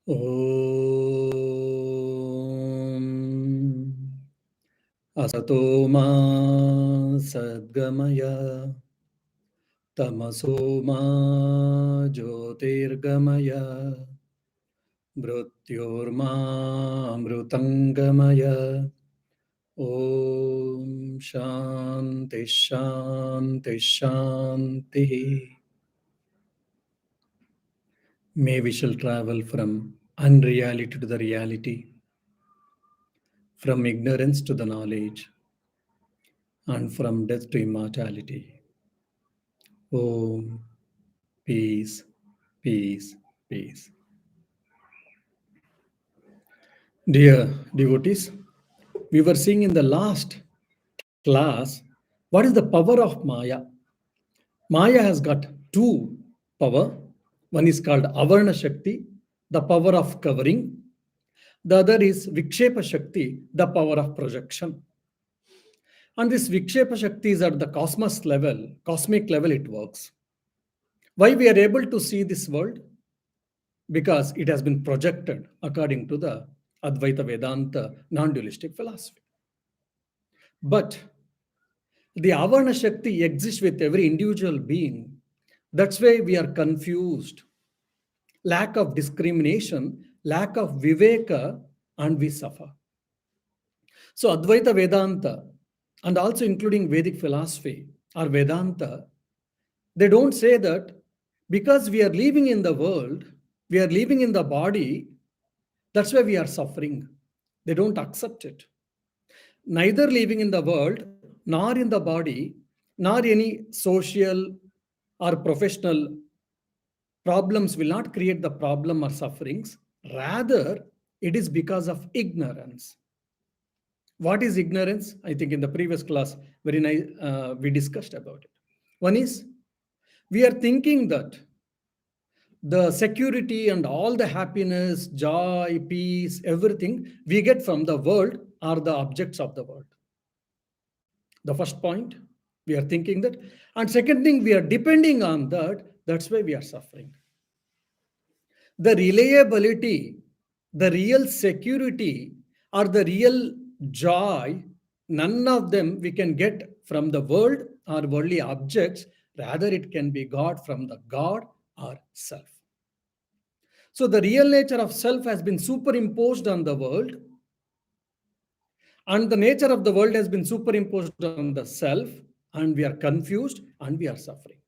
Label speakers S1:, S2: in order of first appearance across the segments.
S1: Om Asato ma Sadgamaya Tamaso ma Jyotirgamaya Mrityorma Amrutangamaya. Om Shanti Shanti Shanti. May we shall travel from unreality to the reality, from ignorance to the knowledge, and from death to immortality. Om, peace, peace, peace. Dear devotees, we were seeing in the last class what is the power of Maya. Maya has got two power. One is called Avarna Shakti, the power of covering. The other is Vikshepa Shakti, the power of projection. And this Vikshepa Shakti is at the cosmos level, cosmic level it works. Why we are able to see this world? Because it has been projected according to the Advaita Vedanta non-dualistic philosophy. But the Avarna Shakti exists with every individual being. That's why we are confused. Lack of discrimination, lack of Viveka, and we suffer. So Advaita Vedanta, and also including Vedic philosophy or Vedanta, they don't say that because we are living in the world, we are living in the body, that's why we are suffering. They don't accept it. Neither living in the world, nor in the body, nor any social or professional problems will not create the problem or sufferings. Rather, it is because of ignorance. What is ignorance? I think in the previous class, very nice, we discussed about it. One is we are thinking that the security and all the happiness, joy, peace, everything we get from the world are the objects of the world. The first point, we are thinking that. And second thing, we are depending on that. That's why we are suffering. The reliability, the real security, or the real joy, none of them we can get from the world or worldly objects. Rather, it can be God from the God or self. So the real nature of self has been superimposed on the world, and the nature of the world has been superimposed on the self, and we are confused and we are suffering.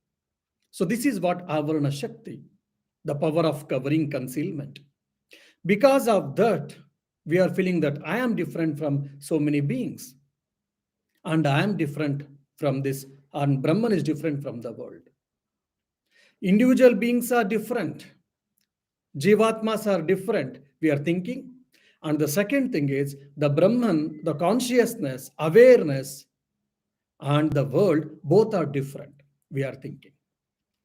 S1: So this is what Avarana Shakti, the power of covering concealment. Because of that, we are feeling that I am different from so many beings, and I am different from this, and Brahman is different from the world. Individual beings are different. Jivatmas are different. We are thinking. And the second thing is the Brahman, the consciousness, awareness, and the world, both are different. We are thinking.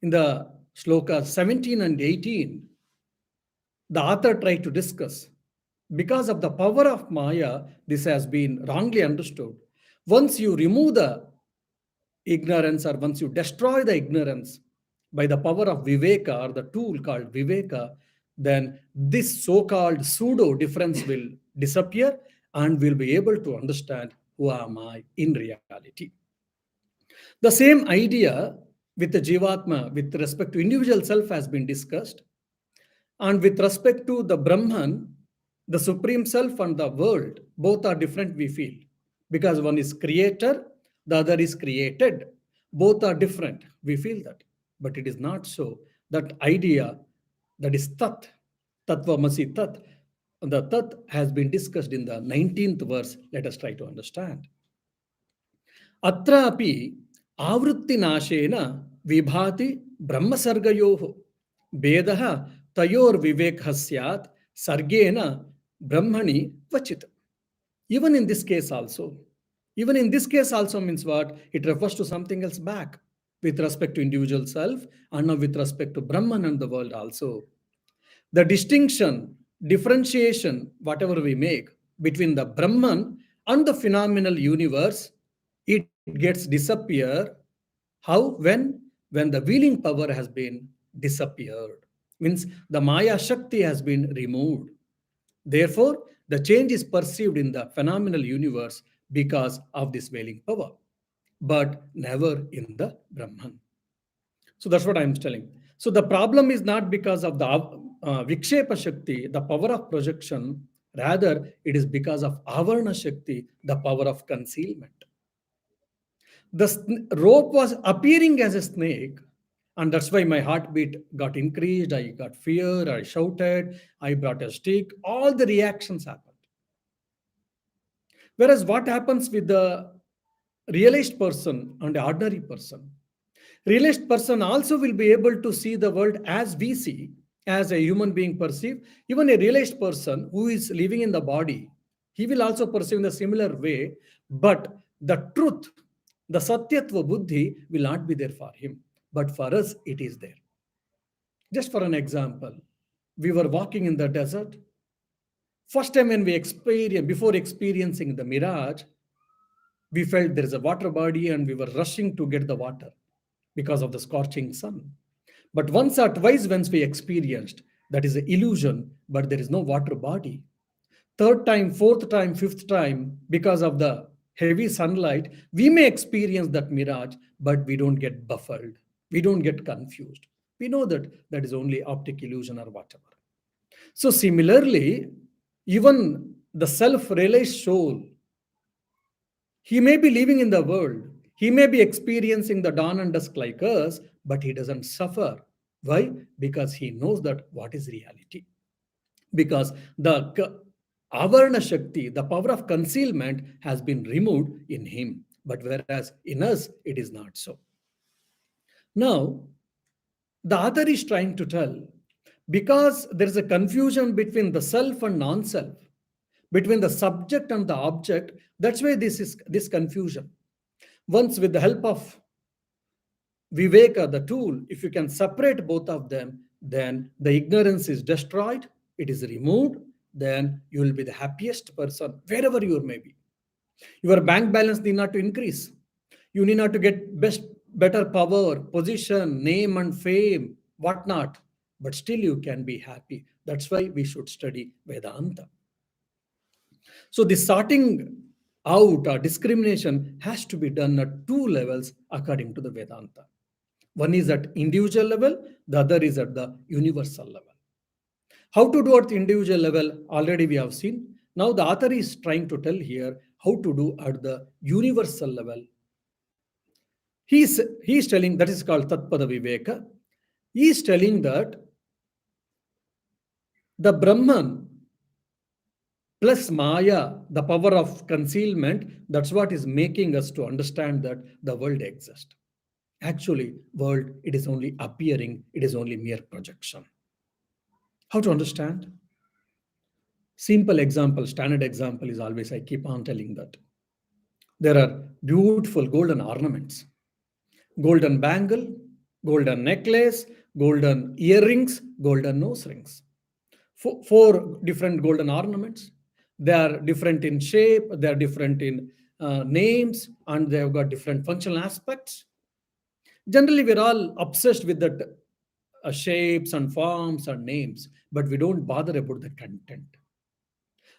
S1: In the sloka 17 and 18, the author tried to discuss. Because of the power of Maya, this has been wrongly understood. Once you remove the ignorance, or once you destroy the ignorance by the power of Viveka, or the tool called Viveka, then this so-called pseudo difference will disappear and we'll be able to understand who am I in reality. The same idea with the Jivatma with respect to individual self has been discussed. And with respect to the Brahman, the Supreme Self and the world, both are different, we feel. Because one is creator, the other is created. Both are different, we feel that. But it is not so. That idea, that is Tat, Tattvamasi Tat, the Tat has been discussed in the 19th verse. Let us try to understand. Atrapi आवृत्ति नाशेन विभाति ब्रह्मसर्गयोः भेदः तयोर्विवेकः स्यात् सर्गेण ब्रह्मणि क्वचित्. Even in this case also means what? It refers to something else back with respect to individual self and now with respect to Brahman and the world also. The distinction, differentiation, whatever we make between the Brahman and the phenomenal universe, it gets disappear. How? When the willing power has been disappeared. Means the Maya Shakti has been removed. Therefore, the change is perceived in the phenomenal universe because of this veiling power, but never in the Brahman. So that's what I'm telling. So the problem is not because of the Vikshepa Shakti, the power of projection, rather, it is because of Avarna Shakti, the power of concealment. The rope was appearing as a snake, and that's why my heartbeat got increased. I got fear, I shouted, I brought a stick, all the reactions happened. Whereas what happens with the realized person and the ordinary person? Realized person also will be able to see the world as we see, as a human being perceive. Even a realized person who is living in the body, he will also perceive in a similar way, but the truth, the satyatva buddhi will not be there for him. But for us, it is there. Just for an example, we were walking in the desert. First time when we experienced, before experiencing the mirage, we felt there is a water body and we were rushing to get the water because of the scorching sun. But once or twice, once we experienced, that is an illusion, but there is no water body. Third time, fourth time, fifth time, because of the heavy sunlight, we may experience that mirage, but we don't get buffeted. We don't get confused. We know that that is only optic illusion or whatever. So, similarly, even the self realized soul, he may be living in the world, he may be experiencing the dawn and dusk like us, but he doesn't suffer. Why? Because he knows that what is reality. Because the avarna shakti, the power of concealment, has been removed in him. But whereas in us, it is not so. Now, the other is trying to tell, because there is a confusion between the self and non-self, between the subject and the object. That's why this confusion. Once, with the help of Viveka, the tool, if you can separate both of them, then the ignorance is destroyed, it is removed, then you will be the happiest person wherever you may be. Your bank balance need not to increase. You need not to get better power, position, name and fame, whatnot. But still you can be happy. That's why we should study Vedanta. So the sorting out or discrimination has to be done at two levels according to the Vedanta. One is at individual level, the other is at the universal level. How to do at the individual level, already we have seen. Now the author is trying to tell here how to do at the universal level. He's telling, that is called Tatpada Viveka. He is telling that the Brahman plus Maya, the power of concealment, that's what is making us to understand that the world exists. Actually, world, it is only appearing, it is only mere projection. How to understand? Simple example, standard example is always, I keep on telling that. There are beautiful golden ornaments, golden bangle, golden necklace, golden earrings, golden nose rings. Four different golden ornaments. They are different in shape, they are different in names, and they have got different functional aspects. Generally, we're all obsessed with the shapes and forms and names, but we don't bother about the content.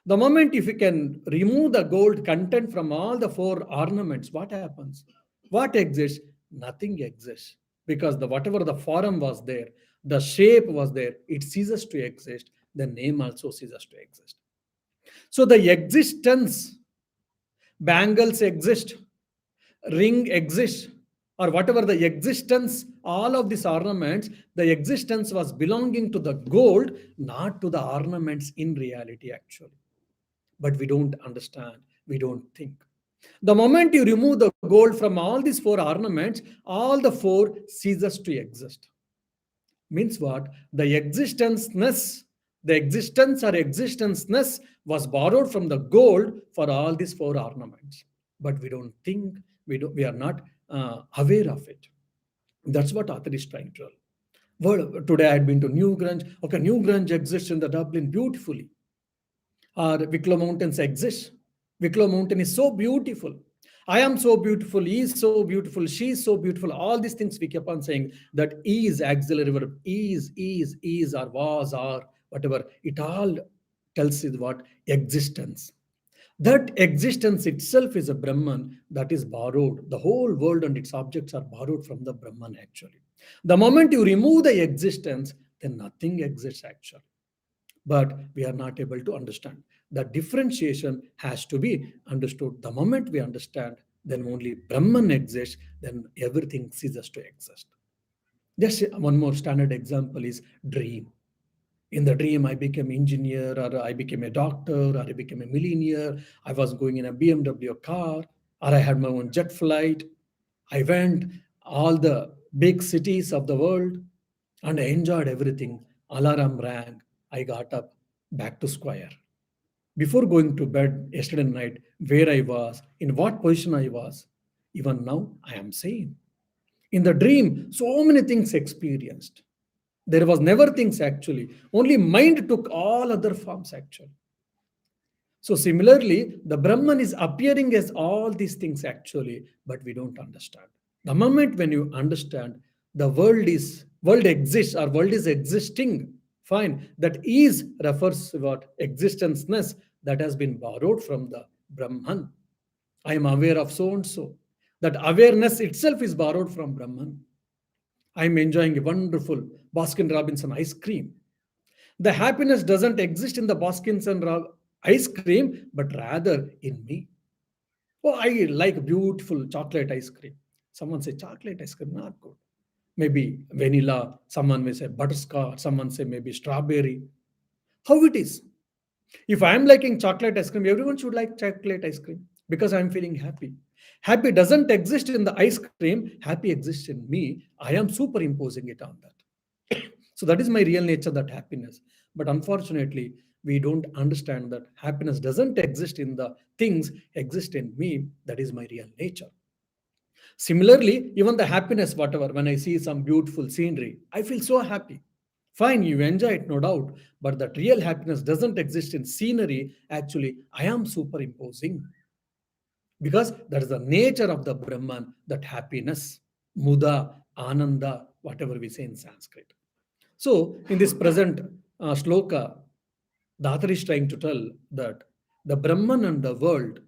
S1: The moment if you can remove the gold content from all the four ornaments, what happens? What exists? Nothing exists. Because whatever the form was there, the shape was there, it ceases to exist. The name also ceases to exist. So the existence, bangles exist, ring exists, or whatever the existence, all of these ornaments, the existence was belonging to the gold, not to the ornaments in reality actually. But we don't understand, we don't think. The moment you remove the gold from all these four ornaments, all the four ceases to exist. Means what? The existence or existenceness was borrowed from the gold for all these four ornaments. But we don't think, we are not aware of it. That's what author is trying to tell. Well, today I had been to Newgrange. Okay, Newgrange exists in the Dublin beautifully. Or Wicklow Mountains exist. Wicklow Mountain is so beautiful. I am so beautiful, he is so beautiful, she is so beautiful. All these things we keep on saying that is auxiliary verb, is, or was, or whatever. It all tells you what? Existence. That existence itself is a Brahman that is borrowed. The whole world and its objects are borrowed from the Brahman actually. The moment you remove the existence, then nothing exists actually. But we are not able to understand. The differentiation has to be understood. The moment we understand, then only Brahman exists, then everything ceases to exist. Just one more standard example is dream. In the dream, I became engineer, or I became a doctor, or I became a millionaire. I was going in a BMW car, or I had my own jet flight. I went all the big cities of the world and I enjoyed everything. Alarm rang. I got up back to square. Before going to bed yesterday night, where I was, in what position I was, even now I am same. In the dream, so many things experienced. There was never things actually. Only mind took all other forms actually. So similarly, the Brahman is appearing as all these things actually, but we don't understand. The moment when you understand the world exists or world is existing, fine. That is refers to what existenceness that has been borrowed from the Brahman. I am aware of so and so. That awareness itself is borrowed from Brahman. I am enjoying a wonderful Baskin Robinson ice cream. The happiness doesn't exist in the Baskins and ice cream, but rather in me. Oh, I like beautiful chocolate ice cream. Someone say chocolate ice cream, not good. Maybe vanilla, someone may say butterscotch, someone say maybe strawberry. How it is? If I am liking chocolate ice cream, everyone should like chocolate ice cream because I'm feeling happy. Happy doesn't exist in the ice cream, happy exists in me. I am superimposing it on that. So that is my real nature, that happiness. But unfortunately, we don't understand that happiness doesn't exist in the things, exist in me. That is my real nature. Similarly, even the happiness, whatever, when I see some beautiful scenery, I feel so happy. Fine, you enjoy it, no doubt, but that real happiness doesn't exist in scenery. Actually, I am superimposing because that is the nature of the Brahman, that happiness, muda, ananda, whatever we say in Sanskrit. So, in this present shloka, the author is trying to tell that the Brahman and the world,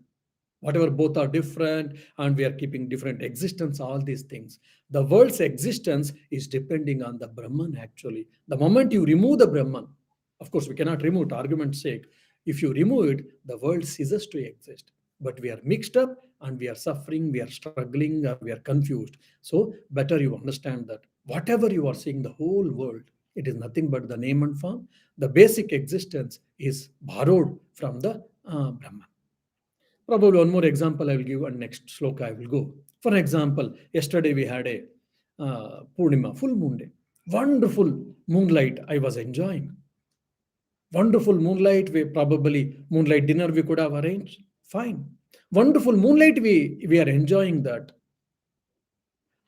S1: whatever both are different and we are keeping different existence, all these things, the world's existence is depending on the Brahman actually. The moment you remove the Brahman, of course, we cannot remove it, argument's sake. If you remove it, the world ceases to exist. But we are mixed up and we are suffering, we are struggling, or we are confused. So, better you understand that whatever you are seeing, the whole world, it is nothing but the name and form. The basic existence is borrowed from the Brahman. Probably one more example I will give, and next sloka I will go. For example, yesterday we had a Purnima, full moon day. Wonderful moonlight I was enjoying. Wonderful moonlight, we probably moonlight dinner we could have arranged. Fine. Wonderful moonlight, we are enjoying that.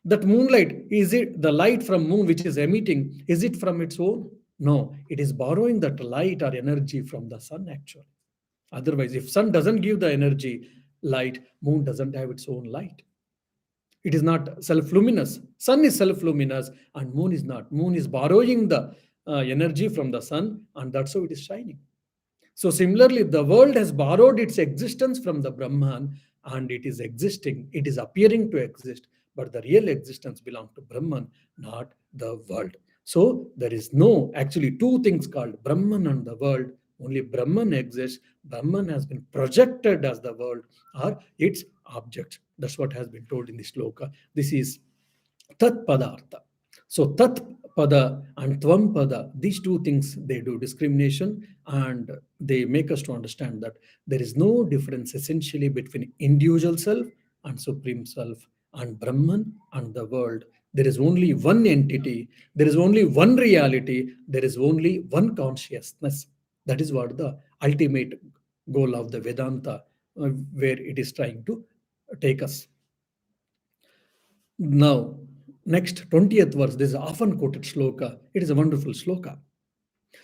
S1: That moonlight, is it the light from moon which is emitting? Is it from its own? No, it is borrowing that light or energy from the sun actually. Otherwise, if sun doesn't give the energy, light, moon doesn't have its own light. It is not self-luminous. Sun is self-luminous and moon is not. Moon is borrowing the energy from the sun and that's how it is shining. So similarly, the world has borrowed its existence from the Brahman and it is existing. It is appearing to exist, but the real existence belongs to Brahman, not the world. So there is no actually two things called Brahman and the world. Only Brahman exists. Brahman has been projected as the world or its object. That's what has been told in this sloka. This is Tat Padartha. So Tat Pada and Tvam Pada, these two things, they do discrimination and they make us to understand that there is no difference essentially between individual self and supreme self and Brahman and the world. There is only one entity, there is only one reality, there is only one consciousness. That is what the ultimate goal of the Vedanta, where it is trying to take us. Now, next 20th verse, this is often quoted shloka. It is a wonderful shloka.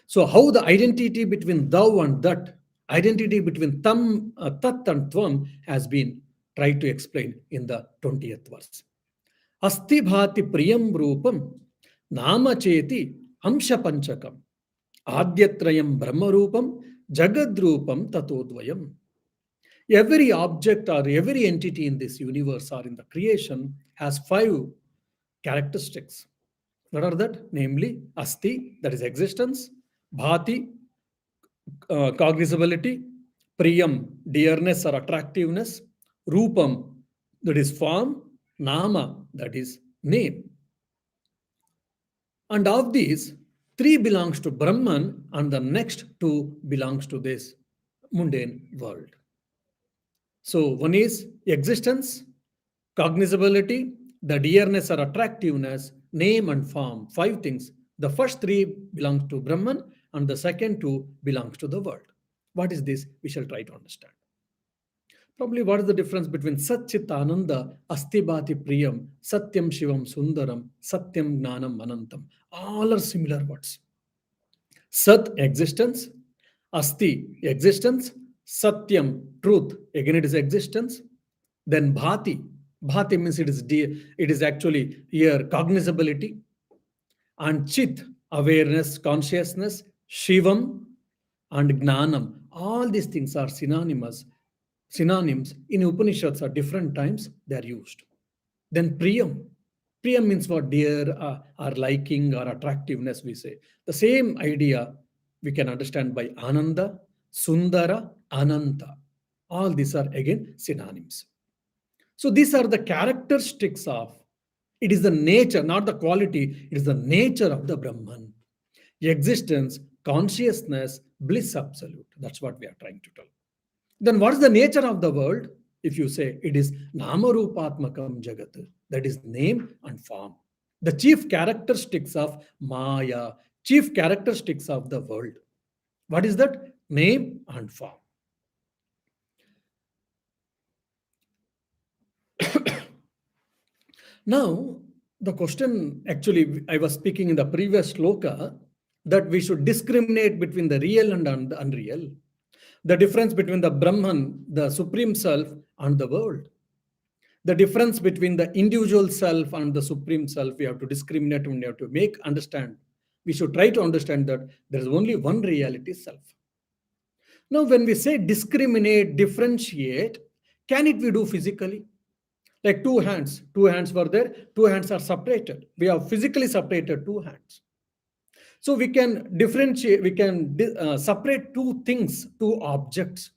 S1: So, how the identity between thou and that, identity between tat and tvam has been try to explain in the 20th verse. Asti bhati priyam rupam nama cheti amsha panchakam adyatrayam brahma rupam jagadrupam tatodvayam. Every object or every entity in this universe or in the creation has five characteristics. What are that? Namely, asti, that is existence, bhati, cognizability, priyam, dearness or attractiveness, rupam, that is form, nama, that is name. And of these, three belongs to Brahman and the next two belongs to this mundane world. So one is existence, cognizability, the dearness or attractiveness, name and form, five things. The first three belong to Brahman and the second two belongs to the world. What is this? We shall try to understand. Probably what is the difference between Satchit Ananda, Astibhati Priyam, Satyam Shivam Sundaram, Satyam Gnanam Anantam? All are similar words. Sat, existence, Asti, existence, Satyam, truth, again it is existence. Then Bhati, Bhati means it is actually here cognizability. And Chit, awareness, consciousness, Shivam, and Gnanam. All these things are synonyms in Upanishads at different times they are used. Then Priyam. Priyam means what? Dear, or liking, or attractiveness, we say. The same idea we can understand by Ananda, Sundara, Ananta. All these are again synonyms. So these are the characteristics of, it is the nature, not the quality, it is the nature of the Brahman. Existence, consciousness, bliss absolute. That's what we are trying to tell. Then what is the nature of the world? If you say it is Namarupatmakam Jagat, that is name and form. The chief characteristics of Maya, chief characteristics of the world. What is that? Name and form. Now, the question actually, I was speaking in the previous sloka that we should discriminate between the real and unreal. The difference between the Brahman, the Supreme Self, and the world. The difference between the individual self and the Supreme Self, we have to discriminate and we have to understand. We should try to understand that there is only one reality, self. Now, when we say discriminate, differentiate, can it be do physically? Like two hands were there, two hands are separated. We have physically separated two hands. So we can differentiate, we can separate two things, two objects.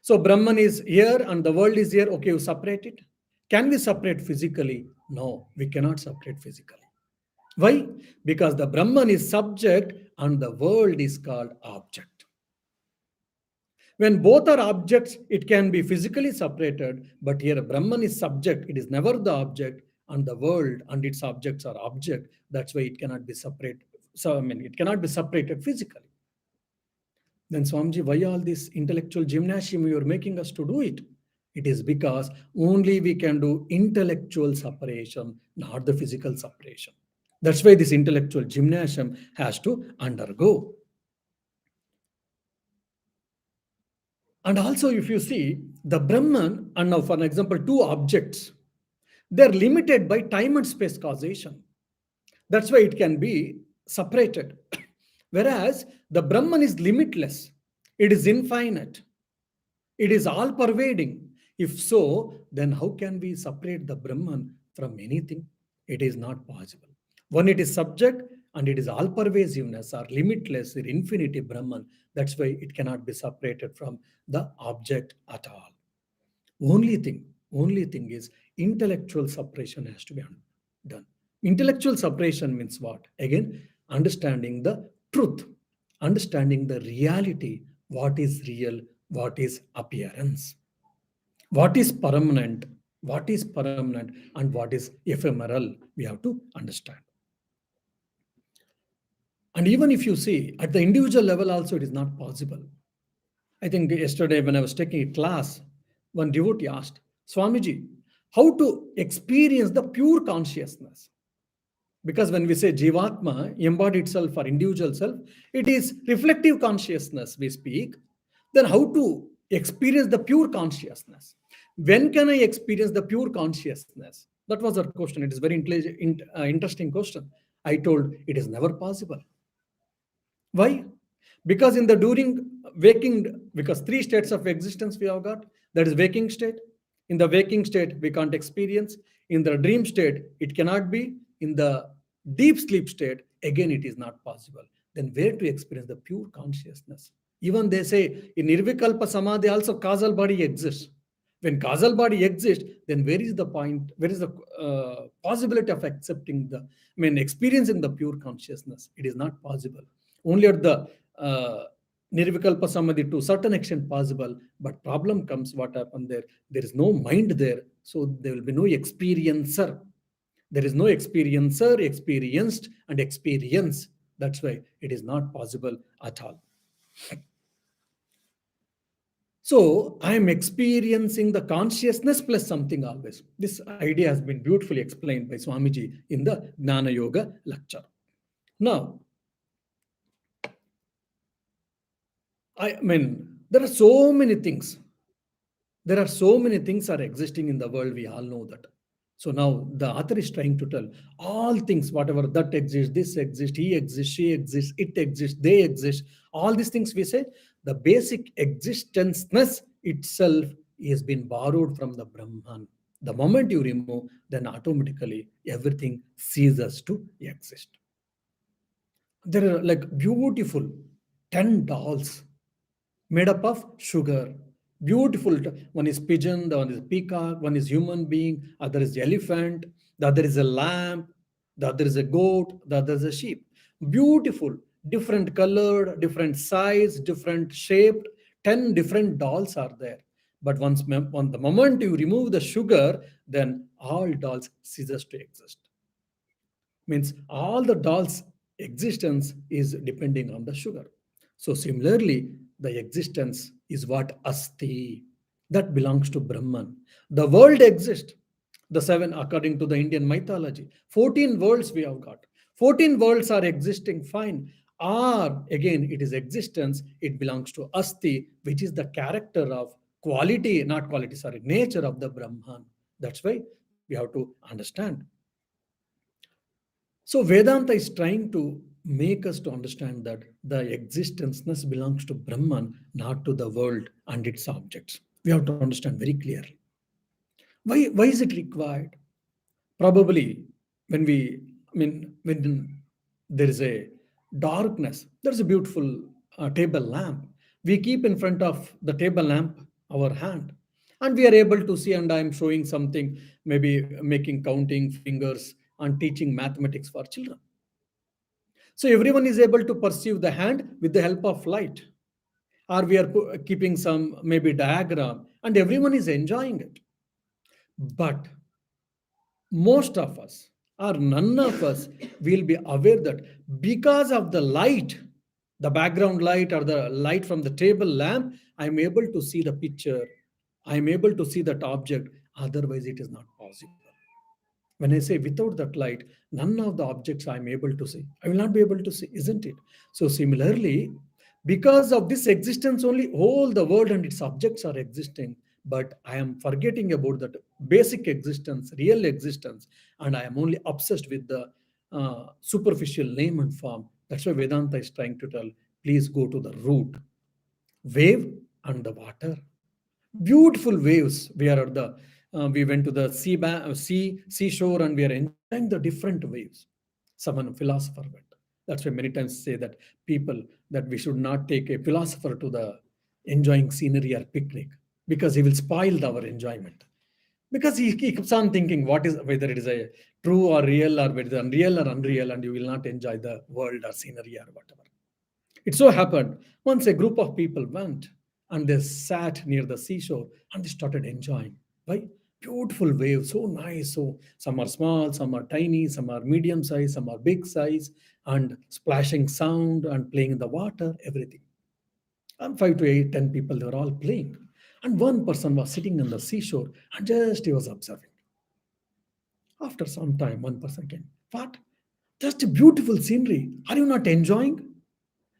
S1: So Brahman is here and the world is here. Okay, you separate it. Can we separate physically? No, we cannot separate physically. Why? Because the Brahman is subject and the world is called object. When both are objects, it can be physically separated, but here Brahman is subject, it is never the object, and the world and its objects are object. That's why it cannot be separated. So, it cannot be separated physically. Then Swamiji, why all this intellectual gymnasium you are making us to do it? It is because only we can do intellectual separation, not the physical separation. That's why this intellectual gymnasium has to undergo. And also, if you see the Brahman, and now for example, two objects, they're limited by time and space causation. That's why it can be separated. Whereas the Brahman is limitless, it is infinite, it is all pervading. If so, then how can we separate the Brahman from anything? It is not possible. When it is subject and it is all pervasiveness or limitless or infinity Brahman, that's why it cannot be separated from the object at all. Only thing is intellectual separation has to be done. Intellectual separation means what? Again, understanding the truth, understanding the reality, what is real, what is appearance, what is permanent, and what is ephemeral. We have to understand. And even if you see at the individual level also, it is not possible. I think yesterday when I was taking a class, one devotee asked, Swamiji, how to experience the pure consciousness? Because when we say Jivatma, embodied self or individual self, it is reflective consciousness we speak. Then how to experience the pure consciousness. When can I experience the pure consciousness? That was our question. It is very interesting question. I told it is never possible. Why? Because in the during waking, because three states of existence we have got. That is waking state. In the waking state, we can't experience. In the dream state, it cannot be. In the deep sleep state, again, it is not possible. Then where to experience the pure consciousness? Even they say in Nirvikalpa Samadhi also causal body exists. When causal body exists, then where is the point? Where is the possibility of accepting the, I mean, experiencing the pure consciousness? It is not possible. Only at the Nirvikalpa Samadhi to certain extent possible, but problem comes what happened there. There is no mind there, so there will be no experiencer. There is no experiencer, experienced, and experience. That's why it is not possible at all. So I am experiencing the consciousness plus something always. This idea has been beautifully explained by Swamiji in the Jnana Yoga lecture. Now, I mean, there are so many things. There are so many things are existing in the world. We all know that. So now the author is trying to tell all things, whatever that exists, this exists, he exists, she exists, it exists, they exist. All these things we say, the basic existenceness itself has been borrowed from the Brahman. The moment you remove, then automatically everything ceases to exist. There are like beautiful 10 dolls made up of sugar. Beautiful. One is pigeon, the one is peacock, one is human being, other is elephant, the other is a lamb, the other is a goat, the other is a sheep. Beautiful, different colored, different size, different shaped. 10 different dolls are there. But on the moment you remove the sugar, then all dolls ceases to exist. Means all the dolls' existence is depending on the sugar. So similarly, the existence is what asti, that belongs to Brahman. The world exists. The seven, according to the Indian mythology, 14 worlds we have got. 14 worlds are existing fine. Or again, it is existence, it belongs to asti, which is the character of quality, not quality, sorry, nature of the Brahman. That's why we have to understand. So Vedanta is trying to make us to understand that the existenceness belongs to Brahman, not to the world and its objects. We have to understand very clearly. Why is it required? Probably when when there is a darkness, there's a beautiful table lamp. We keep in front of the table lamp our hand, and we are able to see. And I am showing something, maybe making counting fingers and teaching mathematics for children. So everyone is able to perceive the hand with the help of light, or we are keeping some maybe diagram, and everyone is enjoying it. But most of us, or none of us, will be aware that because of the light, the background light or the light from the table lamp, I am able to see the picture, I am able to see that object. Otherwise, it is not possible. When I say without that light, none of the objects I'm able to see. I will not be able to see, isn't it? So similarly, because of this existence, only all the world and its objects are existing. But I am forgetting about that basic existence, real existence, and I am only obsessed with the superficial name and form. That's why Vedanta is trying to tell, please go to the root, wave and the water. Beautiful waves. We went to the seashore, and we are enjoying the different waves. Someone philosopher went. That's why many times say that people, that we should not take a philosopher to the enjoying scenery or picnic, because he will spoil our enjoyment. Because he keeps on thinking what is, whether it is a true or real, or whether unreal or unreal, and you will not enjoy the world or scenery or whatever. It so happened once a group of people went and they sat near the seashore and they started enjoying. Why? Beautiful waves, so nice. So some are small, some are tiny, some are medium size, some are big size, and splashing sound and playing in the water, everything. And 5 to 8, 10 people, they were all playing. And one person was sitting on the seashore and just he was observing. After some time, one person came. What? Just a beautiful scenery. Are you not enjoying?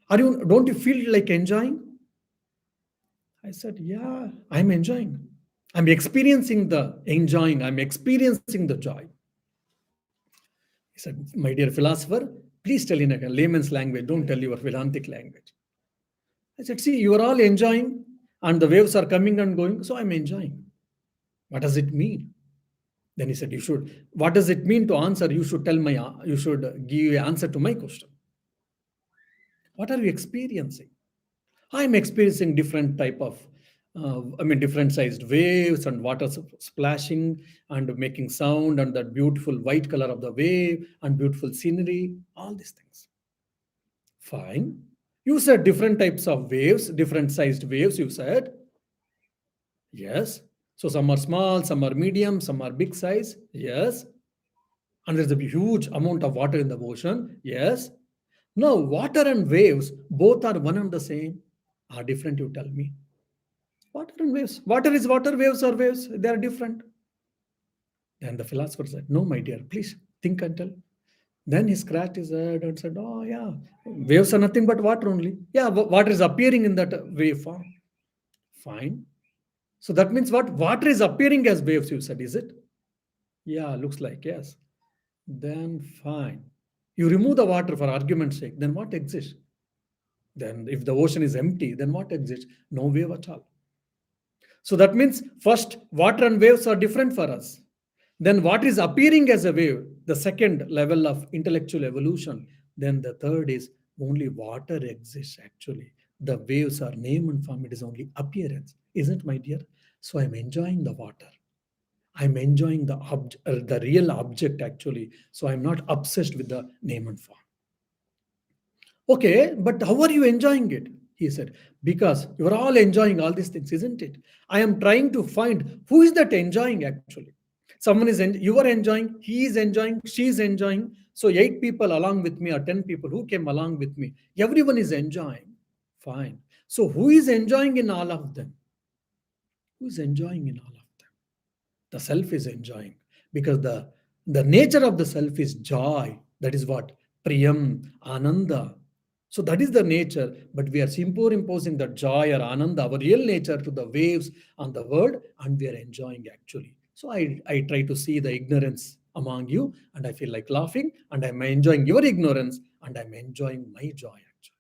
S1: Don't you feel like enjoying? I said, yeah, I'm enjoying. I'm experiencing the enjoying. I'm experiencing the joy. He said, my dear philosopher, please tell in a layman's language. Don't tell your Vedantic language. I said, see, you are all enjoying and the waves are coming and going. So I'm enjoying. What does it mean? Then he said, you should, what does it mean to answer? You should tell my, you should give an answer to my question. What are you experiencing? I'm experiencing different type of, different sized waves and water splashing and making sound and that beautiful white color of the wave and beautiful scenery, all these things. Fine. You said different types of waves, different sized waves, you said. Yes. So some are small, some are medium, some are big size. Yes. And there's a huge amount of water in the ocean. Yes. Now, water and waves both are one and the same. Are different, you tell me. Water and waves. Water is water, waves are waves. They are different. Then the philosopher said, no, my dear, please think and tell. Then he scratched his head and said, oh, yeah, waves are nothing but water only. Yeah, water is appearing in that wave form. Fine. So that means what? Water is appearing as waves, you said, is it? Yeah, looks like, yes. Then fine. You remove the water for argument's sake, then what exists? Then if the ocean is empty, then what exists? No wave at all. So that means first, water and waves are different for us. Then what is appearing as a wave, the second level of intellectual evolution. Then the third is only water exists actually. The waves are name and form, it is only appearance. Isn't, my dear? So I'm enjoying the water. I'm enjoying the real object actually. So I'm not obsessed with the name and form. Okay, but how are you enjoying it? He said, because you're all enjoying all these things, isn't it? I am trying to find who is that enjoying actually. Someone is, you are enjoying, he is enjoying, she is enjoying. So 8 people along with me or 10 people who came along with me, everyone is enjoying. Fine. So who is enjoying in all of them? Who is enjoying in all of them? The self is enjoying because the nature of the self is joy. That is what? Priyam, Ananda. So that is the nature, but we are superimposing the joy or Ananda, our real nature, to the waves on the world, and we are enjoying actually. So I try to see the ignorance among you, and I feel like laughing, and I'm enjoying your ignorance, and I'm enjoying my joy actually.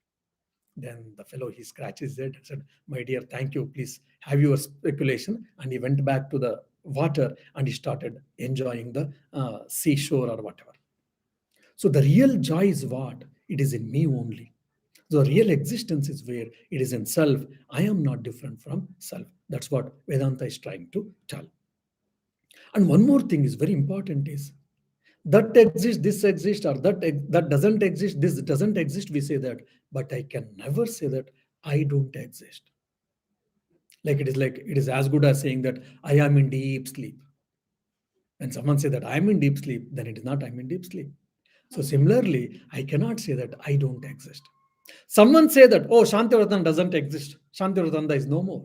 S1: Then the fellow, he scratched his head and said, my dear, thank you, please have your speculation. And he went back to the water and he started enjoying the seashore or whatever. So the real joy is what? It is in me only. The real existence is where it is in self. I am not different from self. That's what Vedanta is trying to tell. And one more thing is very important is that exists, this exists, or that doesn't exist, this doesn't exist. We say that, but I can never say that I don't exist. Like it is as good as saying that I am in deep sleep. When someone say that I'm in deep sleep, then it is not I'm in deep sleep. So similarly, I cannot say that I don't exist. Someone say that, oh, Shantivratananda doesn't exist. Shantivratananda is no more.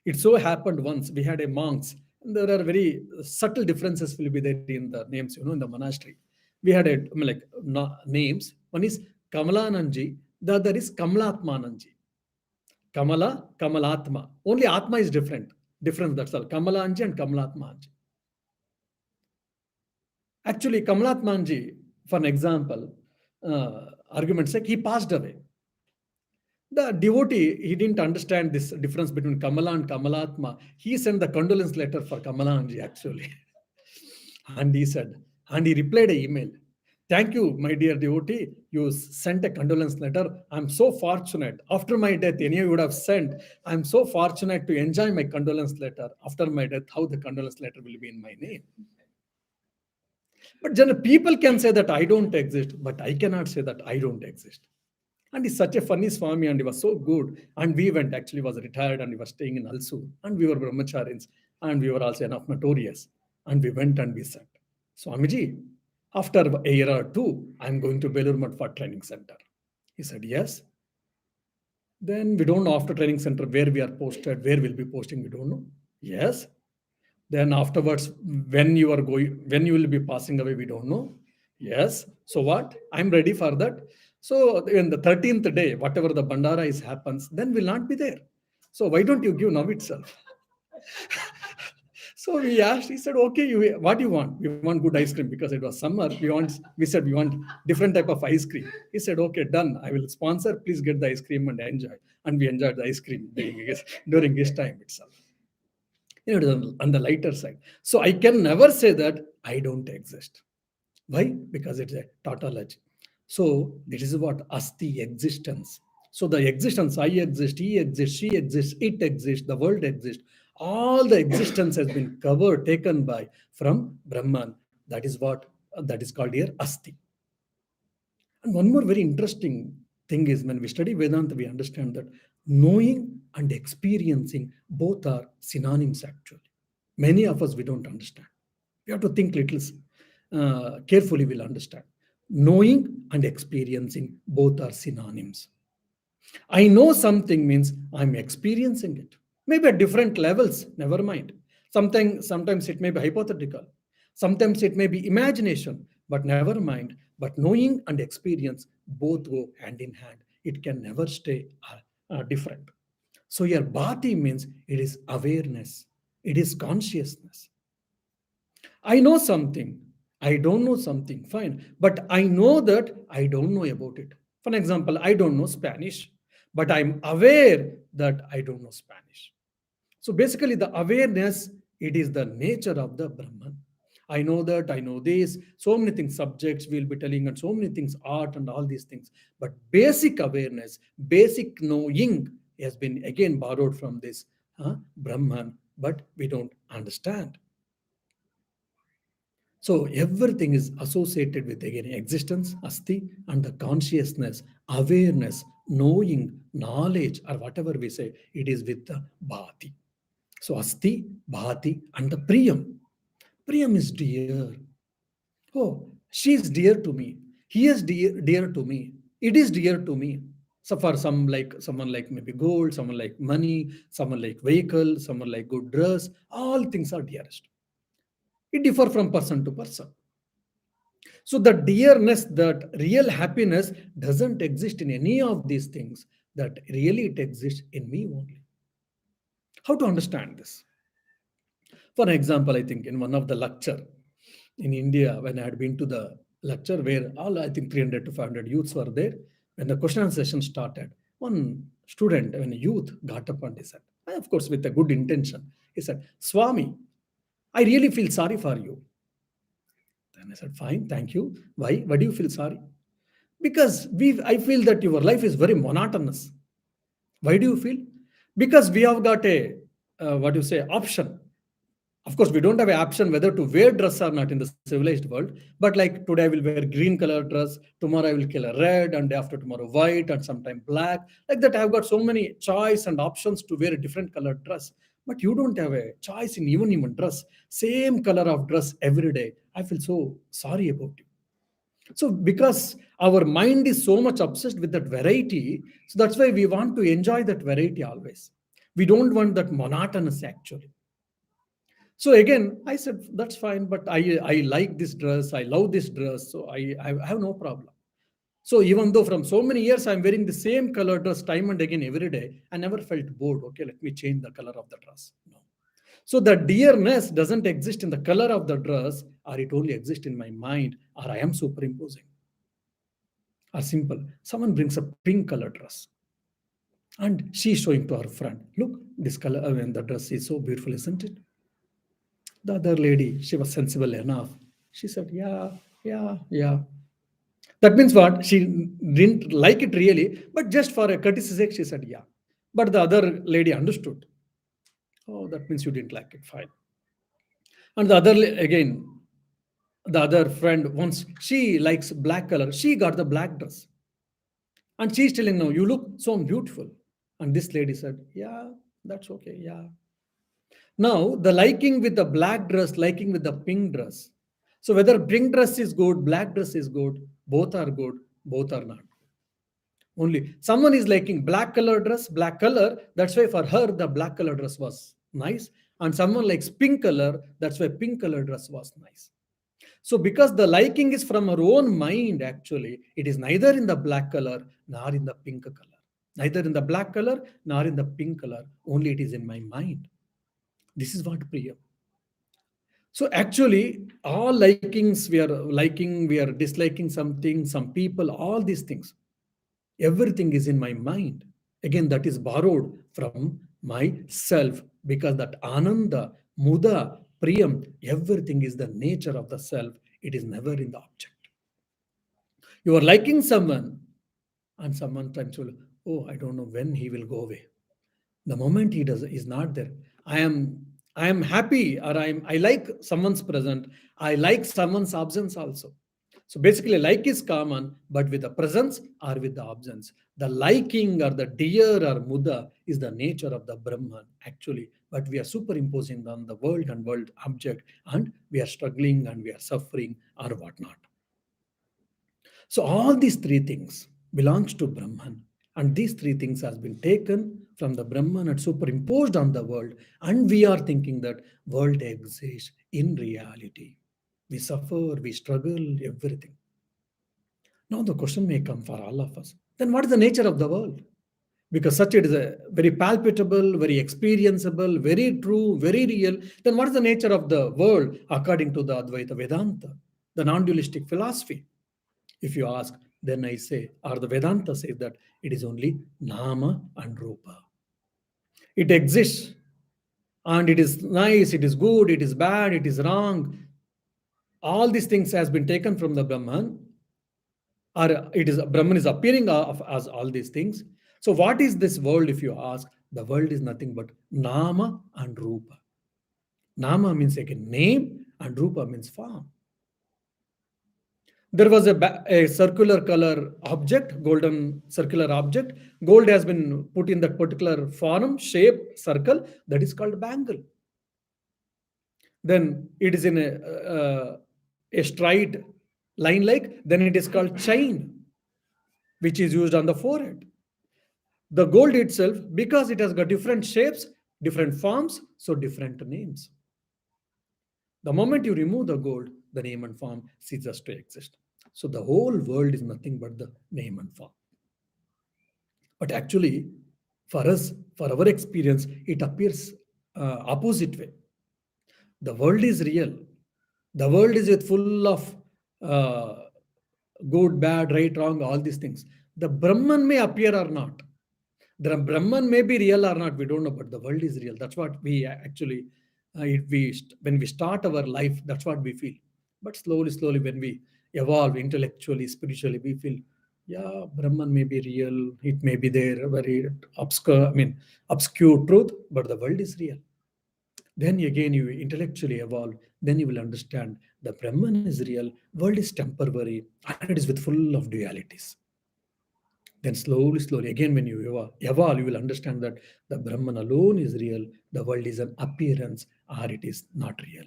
S1: It so happened once we had a monks. And there are very subtle differences will be there in the names, in the monastery. We had names. One is Kamalananji, the other is Kamalatmananji. Kamala, Kamalatma. Only Atma is different. Difference, that's all. Kamalanji and Kamalatmanji. Actually, Kamalatmanji, for an example, argument's sake, he passed away. The devotee, he didn't understand this difference between Kamala and Kamalatma. He sent the condolence letter for Kamalanji, actually. And he said, and he replied an email. Thank you, my dear devotee. You sent a condolence letter. I'm so fortunate. After my death, any of you would have sent. I'm so fortunate to enjoy my condolence letter. After my death, how the condolence letter will be in my name. But people can say that I don't exist, but I cannot say that I don't exist. And he's such a funny Swami, and he was so good. And we went, actually was retired, and he was staying in Alsur. And we were brahmacharis, and we were also enough notorious. And we went and we said, Swamiji, after a year or two, I'm going to Belur Math for training center. He said, yes. Then we don't know after training center where we are posted, where we'll be posting, we don't know. Yes. Then afterwards, when you will be passing away, we don't know. Yes. So what? I'm ready for that. So in the 13th day, whatever the Bandara is happens, then we'll not be there. So why don't you give now itself? So we asked, he said, okay, what do you want? We want good ice cream because it was summer. We said, we want different type of ice cream. He said, okay, done. I will sponsor. Please get the ice cream and enjoy. And we enjoyed the ice cream during his time itself. It is on the lighter side. So I can never say that I don't exist. Why? Because it's a tautology. So this is what asti, existence. So the existence, I exist, he exists, she exists, it exists, the world exists. All the existence has been covered, taken by from Brahman. That is called here asti. And one more very interesting thing is when we study Vedanta, we understand that knowing and experiencing both are synonyms actually. Many of us we don't understand. We have to think little carefully, we'll understand. Knowing and experiencing both are synonyms. I know something means I'm experiencing it. Maybe at different levels, never mind. Sometimes it may be hypothetical. Sometimes it may be imagination, but never mind. But knowing and experience both go hand in hand. It can never stay different. So your bhati means it is awareness. It is consciousness. I know something. I don't know something. Fine. But I know that I don't know about it. For example, I don't know Spanish, but I'm aware that I don't know Spanish. So basically, the awareness, it is the nature of the Brahman. I know that, I know this, so many things, subjects we'll be telling, and so many things, art and all these things. But basic awareness, basic knowing has been again borrowed from this Brahman, but we don't understand. So everything is associated with again existence, asti, and the consciousness, awareness, knowing, knowledge, or whatever we say, it is with the bhati. So asti, bhati, and the priyam. Priyam is dear. Oh, she is dear to me. He is dear to me. It is dear to me. So for someone like maybe gold, someone like money, someone like vehicle, someone like good dress, all things are dearest. It differ from person to person. So the dearness, that real happiness doesn't exist in any of these things, that really it exists in me only. How to understand this? For example, I think in one of the lecture in India, when I had been to the lecture where all I think 300 to 500 youths were there, when the question and session started, one student, when a youth got up and he said, of course with a good intention, he said, Swami, I really feel sorry for you. Then I said, fine, thank you. Why? Why do you feel sorry? Because I feel that your life is very monotonous. Why do you feel? Because we have got a what do you say option. Of course, we don't have an option whether to wear dress or not in the civilized world. But like today, I will wear green color dress. Tomorrow, I will wear red, and day after tomorrow, white, and sometime black. Like that, I have got so many choice and options to wear a different colored dress. But you don't have a choice in even dress. Same color of dress every day. I feel so sorry about you. So because our mind is so much obsessed with that variety, so that's why we want to enjoy that variety always. We don't want that monotonous actually. So again, I said, that's fine, but I like this dress, I love this dress, so I have no problem. So even though from so many years I'm wearing the same color dress time and again every day, I never felt bored. Okay, let me change the color of the dress. No. So the dearness doesn't exist in the color of the dress, or it only exists in my mind, or I am superimposing. Or simple, someone brings a pink color dress and she's showing to her friend, look, this color, when the dress is so beautiful, isn't it? The other lady, she was sensible enough. She said, yeah, yeah, yeah. That means what? She didn't like it really, but just for a courtesy sake, she said, yeah. But the other lady understood. Oh, that means you didn't like it. Fine. And the other, again, the other friend, once she likes black color, she got the black dress. And she's telling, no, you look so beautiful. And this lady said, yeah, that's okay. Yeah. Now, the liking with the black dress, liking with the pink dress. So whether pink dress is good, black dress is good, both are not. Only someone is liking black color dress, black color. That's why for her, the black color dress was nice. And someone likes pink color. That's why pink color dress was nice. So because the liking is from her own mind, actually, it is neither in the black color nor in the pink color. neither in the black color nor in the pink color. Only it is in my mind. This is what Priya. So actually, all likings we are liking, we are disliking something, some people, all these things, everything is in my mind. Again, that is borrowed from myself, because that Ananda, Muda, Priyam, everything is the nature of the self. It is never in the object. You are liking someone, and someone times will, oh, I don't know when he will go away. The moment he does is not there, I am happy, or I like someone's present, I like someone's absence also. So basically like is common, but with the presence or with the absence. The liking or the dear or muda is the nature of the Brahman actually, but we are superimposing on the world and world object, and we are struggling and we are suffering or whatnot. So all these three things belongs to Brahman, and these three things has been taken from the Brahman and superimposed on the world, and we are thinking that world exists in reality. We suffer, we struggle, everything. Now the question may come for all of us. Then what is the nature of the world? Because such it is a very palpable, very experienceable, very true, very real. Then what is the nature of the world according to the Advaita Vedanta, the non-dualistic philosophy? If you ask, then I say, or the Vedanta says that it is only Nama and Rupa. It exists, and it is nice, it is good, it is bad, it is wrong. All these things has been taken from the Brahman, or it is Brahman is appearing of as all these things. So what is this world? If you ask, the world is nothing but Nama and Rupa. Nama means again name, and Rupa means form. There was a circular color object, golden circular object. Gold has been put in that particular form, shape, circle, that is called bangle. Then it is in a straight line like, then it is called chain, which is used on the forehead. The gold itself, because it has got different shapes, different forms, so different names. The moment you remove the gold, the name and form ceases to exist. So the whole world is nothing but the name and form. But actually, for us, for our experience, it appears opposite way. The world is real. The world is with full of uh, good, bad, right, wrong, all these things. The Brahman may appear or not. The Brahman may be real or not, we don't know, but the world is real. That's what we actually, when we start our life, that's what we feel. But slowly, slowly, when we evolve intellectually, spiritually, we feel, yeah, Brahman may be real. It may be there, very obscure, obscure truth, but the world is real. Then again, you intellectually evolve. Then you will understand the Brahman is real, world is temporary, and it is with full of dualities. Then slowly, slowly, again, when you evolve, you will understand that the Brahman alone is real, the world is an appearance, or it is not real.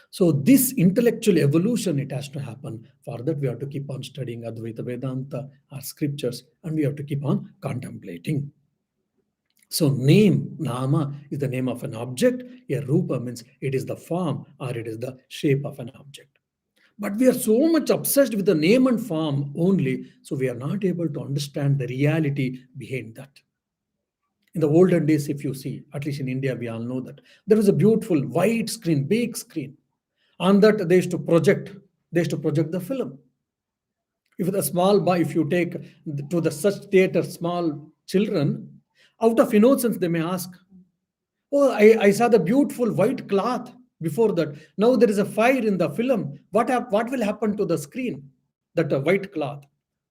S1: So this intellectual evolution, it has to happen. For that, we have to keep on studying Advaita Vedanta, our scriptures, and we have to keep on contemplating. So name, nama, is the name of an object. A rupa means it is the form or it is the shape of an object. But we are so much obsessed with the name and form only, so we are not able to understand the reality behind that. In the olden days, if you see, at least in India, we all know that there was a beautiful white screen, big screen. On that, they used to project the film. If the small boy, if you take to the such theater small children, out of innocence, they may ask, oh, I saw the beautiful white cloth before that. Now there is a fire in the film. What will happen to the screen? That white cloth.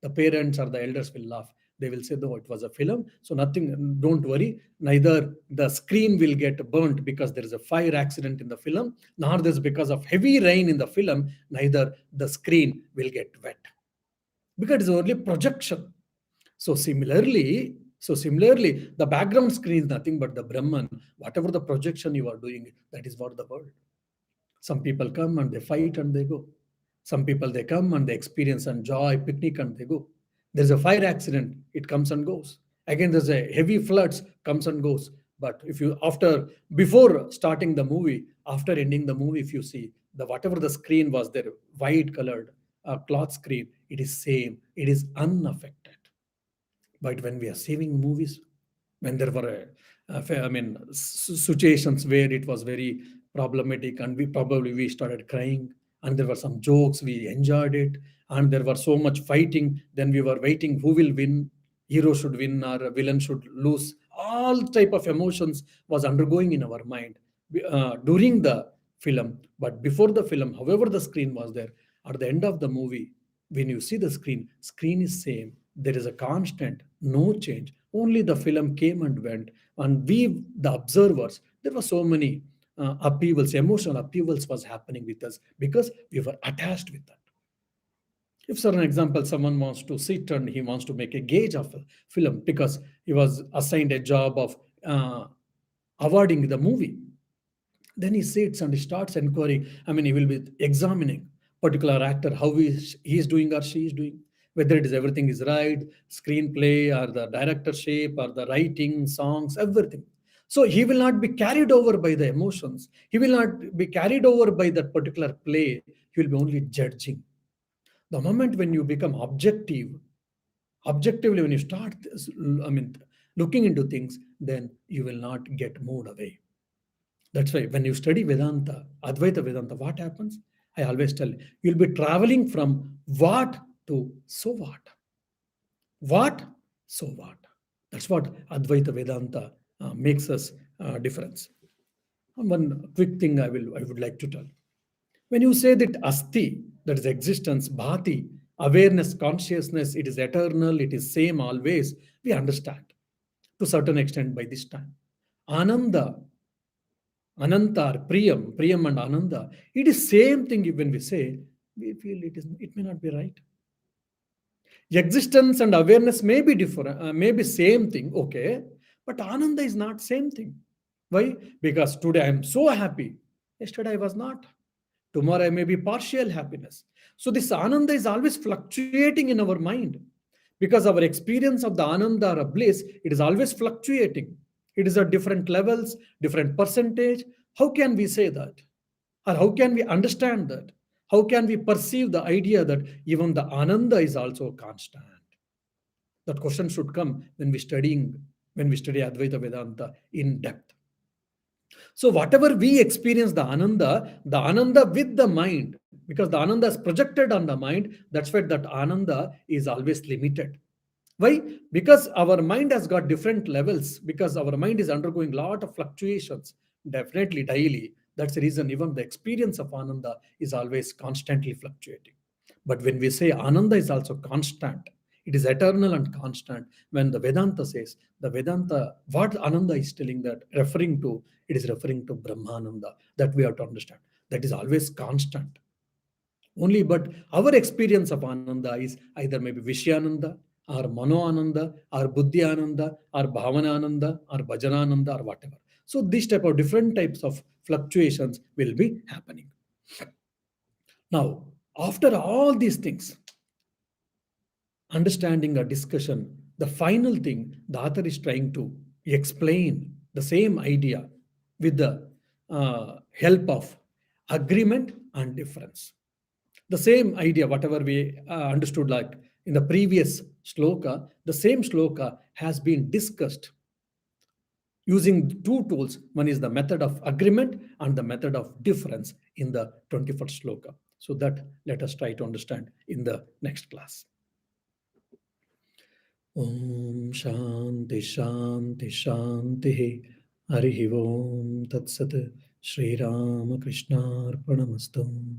S1: The parents or the elders will laugh. They will say, no, it was a film. So nothing, don't worry. Neither the screen will get burnt because there is a fire accident in the film, nor this because of heavy rain in the film, neither the screen will get wet. Because it's only projection. So similarly, the background screen is nothing but the Brahman. Whatever the projection you are doing, that is what the world. Some people come and they fight and they go. Some people they come and they experience and joy, picnic and they go. There's a fire accident, it comes and goes. Again, there's a heavy floods, comes and goes. But if you before starting the movie, after ending the movie, if you see the whatever the screen was there, white colored cloth screen, it is same, it is unaffected. But when we are saving movies, when there were situations where it was very problematic, and we started crying, and there were some jokes, we enjoyed it, and there was so much fighting, then we were waiting who will win, hero should win or villain should lose. All type of emotions was undergoing in our mind during the film. But before the film, however the screen was there, at the end of the movie, when you see the screen is same, there is a constant, no change, only the film came and went, and we the observers, there were so many upheavals, emotional upheavals was happening with us because we were attached with that. If, for an example, someone wants to sit and he wants to make a gauge of a film because he was assigned a job of awarding the movie, then he sits and he starts inquiring. I mean, he will be examining particular actor, how he is doing or she is doing, whether it is everything is right, screenplay or the directorship or the writing, songs, everything. So he will not be carried over by the emotions. He will not be carried over by that particular play. He will be only judging. The moment when you become objectively, when you start, I mean, looking into things, then you will not get moved away. That's why when you study Vedanta, Advaita Vedanta, what happens? I always tell you, you'll be traveling from what to so what. What? So what? That's what Advaita Vedanta makes us difference. And one quick thing I would like to tell. When you say that asti, that is existence, bhati, awareness, consciousness, it is eternal, it is same always, we understand to certain extent by this time. Ananda, Ananta, Priyam and Ananda, it is same thing when we say, we feel it may not be right. Existence and awareness may be different, may be same thing, okay, but Ananda is not same thing. Why? Because today I am so happy, yesterday I was not. Tomorrow I may be partial happiness. So this Ananda is always fluctuating in our mind because our experience of the Ananda or bliss, it is always fluctuating. It is at different levels, different percentage. How can we say that? Or how can we understand that? How can we perceive the idea that even the Ananda is also constant? That question should come when we study Advaita Vedanta in depth. So whatever we experience the Ananda with the mind, because the Ananda is projected on the mind, that's why that Ananda is always limited. Why? Because our mind has got different levels, because our mind is undergoing a lot of fluctuations, definitely daily. That's the reason even the experience of Ananda is always constantly fluctuating. But when we say Ananda is also constant, it is eternal and constant. When the Vedanta says, the Vedanta, what Ananda is telling that, referring to, it is referring to Brahmananda, that we have to understand. That is always constant. Only but our experience of Ananda is either maybe Vishyananda or Mano Ananda or Buddhi Ananda or Bhavana Ananda or Bhajanananda or whatever. So these type of different types of fluctuations will be happening. Now, after all these things, understanding a discussion, the final thing the author is trying to explain the same idea with the help of agreement and difference. The same idea, whatever we understood, like in the previous shloka, the same shloka has been discussed using two tools. One is the method of agreement and the method of difference in the 21st shloka. So that let us try to understand in the next class. Om Shanti Shanti Shanti Harihi Om Tat Sat Shri Rama Krishna Arpanamastu.